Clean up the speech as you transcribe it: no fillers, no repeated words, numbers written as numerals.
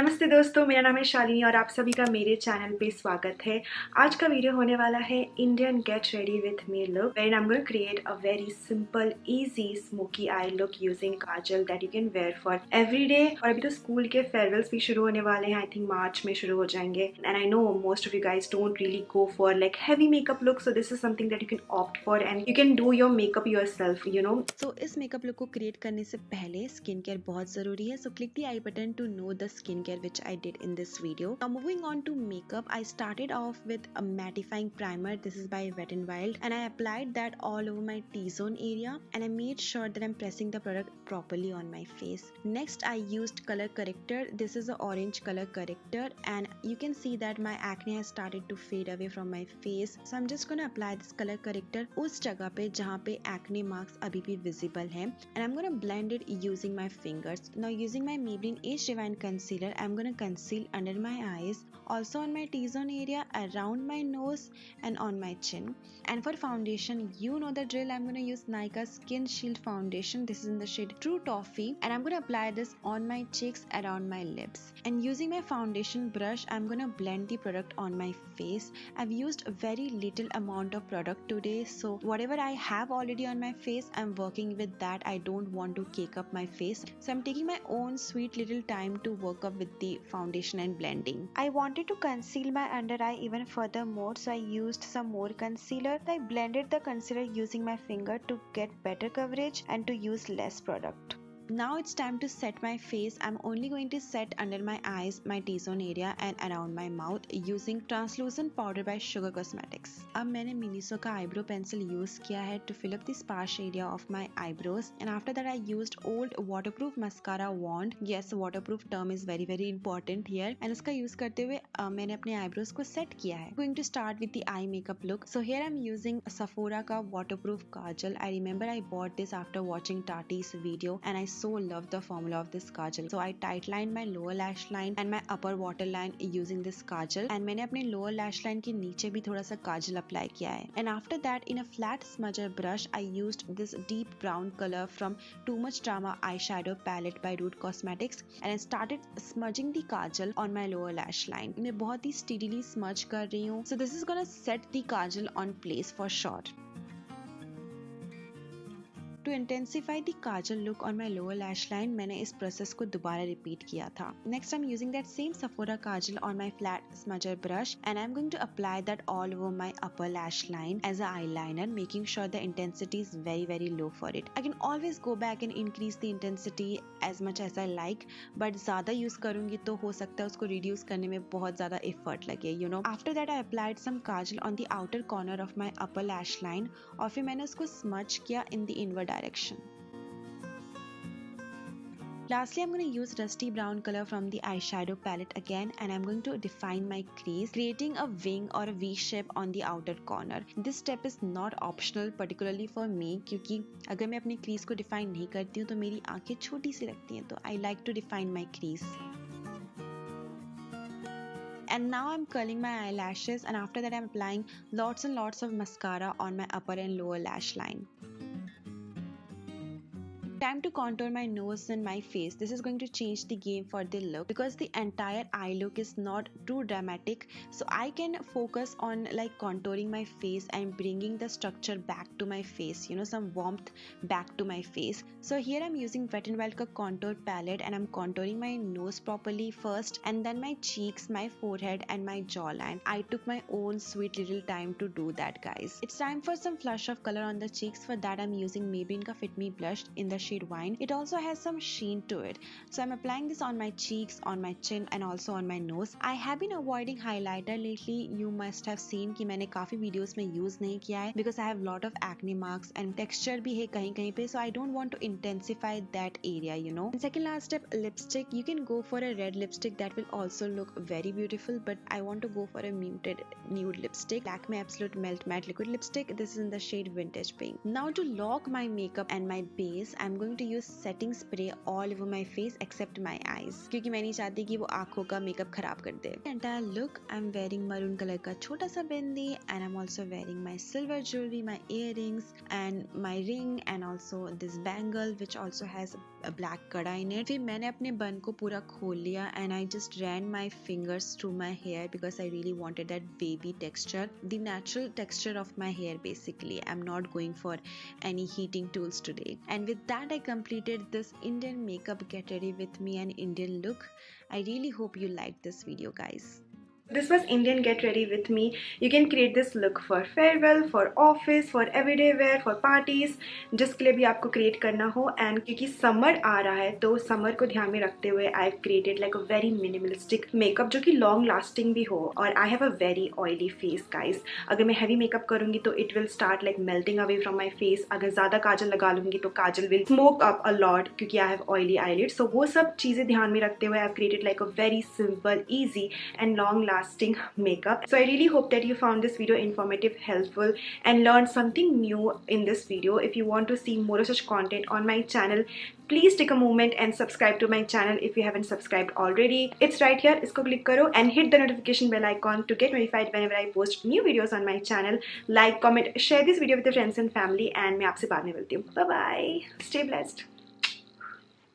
नमस्ते दोस्तों, मेरा नाम है शालिनी और आप सभी का मेरे चैनल पे स्वागत है। आज का वीडियो होने वाला है Indian get ready with me look where I am going to create a very simple easy smoky eye look using kajal that you can wear for every day. और अभी तो स्कूल के फेयरवेल्स भी शुरू होने वाले हैं, आई थिंक मार्च में शुरू हो जाएंगे and I know most of you guys don't really go for like heavy makeup look, so this is something that you can opt for and you can do your makeup yourself, you know. So इस makeup look को create करने से पहले skin care बहुत जरूरी है। So click the i button to know the skin care which I did in this video. Now moving on to makeup, I started off with a mattifying primer. This is by Wet n Wild and I applied that all over my T-zone area and I made sure that I'm pressing the product properly on my face. Next I used color corrector. This is an orange color corrector and you can see that my acne has started to fade away from my face. So I'm just gonna apply this color corrector उस जगह पे जहाँ पे acne marks अभी भी visible है and I'm gonna blend it using my fingers. Now using my Maybelline Age Divine Concealer, I'm gonna conceal under my eyes, also on my T-zone area, around my nose and on my chin. And for foundation, you know the drill. I'm gonna use Nykaa Skin Shield Foundation. This is in the shade True Toffee and I'm gonna apply this on my cheeks, around my lips. And using my foundation brush, I'm gonna blend the product on my face. I've used a very little amount of product today, so whatever I have already on my face, I'm working with that. I don't want to cake up my face, so I'm taking my own sweet little time to work up with the foundation and blending. I wanted to conceal my under eye even further more, so I used some more concealer. I blended the concealer using my finger to get better coverage and to use less product. Now it's time to set my face. I'm only going to set under my eyes, my T-zone area and around my mouth using translucent powder by Sugar Cosmetics. अब मैंने Miniso का eyebrow pencil use किया है to fill up the sparse area of my eyebrows and after that I used old waterproof mascara wand. Yes, waterproof term is very important here and इसका use करते हुए मैंने अपने eyebrows को set किया है. Going to start with the eye makeup look. So here I'm using Sephora का waterproof kajal. I remember I bought this after watching Tati's video and I so love the formula of this kajal. So I tight lined my lower lash line and my upper waterline using this kajal and मैंने अपने lower lash line के नीचे भी थोड़ा सा काजल apply किया है. And after that in a flat smudger brush I used this deep brown color from Too Much Drama eyeshadow palette by Root Cosmetics and I started smudging the kajal on my lower lash line. मैं बहुत ही steadily smudge कर रही हूँ. So this is gonna set the kajal on place for sure. To intensify the kajal look on my lower lash line, मैंने इस process को दोबारा repeat किया था. Next I'm using that same Sephora kajal on my flat smudger brush and I'm going to apply that all over my upper lash line as a eyeliner, making sure the intensity is very low for it. I can always go back and increase the intensity as much as I like, but ज़्यादा use करूँगी तो हो सकता है उसको reduce करने में बहुत ज़्यादा effort लगे, you know. After that I applied some kajal on the outer corner of my upper lash line और फिर मैंने उसको smudge किया in the inward direction. Lastly, I'm going to use rusty brown color from the eyeshadow palette again and I'm going to define my crease, creating a wing or a V shape on the outer corner. This step is not optional, particularly for me, क्योंकि अगर मैं अपनी crease को define नहीं करती हूँ तो मेरी आंखें छोटी सी लगती हैं, तो I like to define my crease. And now I'm curling my eyelashes and after that I'm applying lots and lots of mascara on my upper and lower lash line. Time to contour my nose and my face. This is going to change the game for the look because the entire eye look is not too dramatic, so I can focus on like contouring my face and bringing the structure back to my face, you know, some warmth back to my face. So here I'm using Wet n Wild ka contour palette and I'm contouring my nose properly first and then my cheeks, my forehead and my jawline. I took my own sweet little time to do that, guys. It's time for some flush of color on the cheeks. For that I'm using Maybelline ka Fit Me blush in the shade Wine. It also has some sheen to it, so I'm applying this on my cheeks, on my chin and also on my nose. I have been avoiding highlighter lately. You must have seen कि मैंने काफी videos में use नहीं किया है because I have lot of acne marks and texture भी है कहीं कहीं पे, so I don't want to intensify that area, you know. And second last step, lipstick. You can go for a red lipstick, that will also look very beautiful, but I want to go for a muted nude lipstick. Lakme Absolute Melt Matte Liquid Lipstick. This is in the shade Vintage Pink. Now to lock my makeup and my base, I'm going to use setting spray all over my face except my eyes क्योंकि मैं नहीं चाहती कि वो आँखों का makeup खराब कर दे. Entire look, I'm wearing maroon color का छोटा सा बिंदी and I'm also wearing my silver jewelry, my earrings and my ring and also this bangle which also has black kada in it. फिर मैंने अपने bun को पूरा खोल लिया and I just ran my fingers through my hair because I really wanted that wavy texture, the natural texture of my hair basically. I'm not going for any heating tools today. And with that I completed this Indian makeup get ready with me and Indian look. I really hope you liked this video, guys. This was Indian Get Ready With Me. You can create this look for farewell, for office, for everyday wear, for parties, जिसके लिए भी आपको create करना हो. And क्योंकि summer आ रहा है तो summer को ध्यान में रखते हुए I've created like a very minimalistic makeup जो कि long lasting भी हो. और I have a very oily face, guys. अगर मैं heavy makeup करूँगी तो it will start like melting away from my face. अगर ज़्यादा काजल लगा लूँगी तो काजल will smoke up a lot क्योंकि I have oily eyelids. So वो सब चीज़ें ध्यान में रखते हुए I've created like a very simple, easy and long lasting makeup. So I really hope that you found this video informative, helpful and learned something new in this video. If you want to see more of such content on my channel, please take a moment and subscribe to my channel if you haven't subscribed already. It's right here. Isko click karo and hit the notification bell icon to get notified whenever I post new videos on my channel. Like, comment, share this video with your friends and family and मैं आपसे बाद में मिलती हूँ. Bye bye. Stay blessed.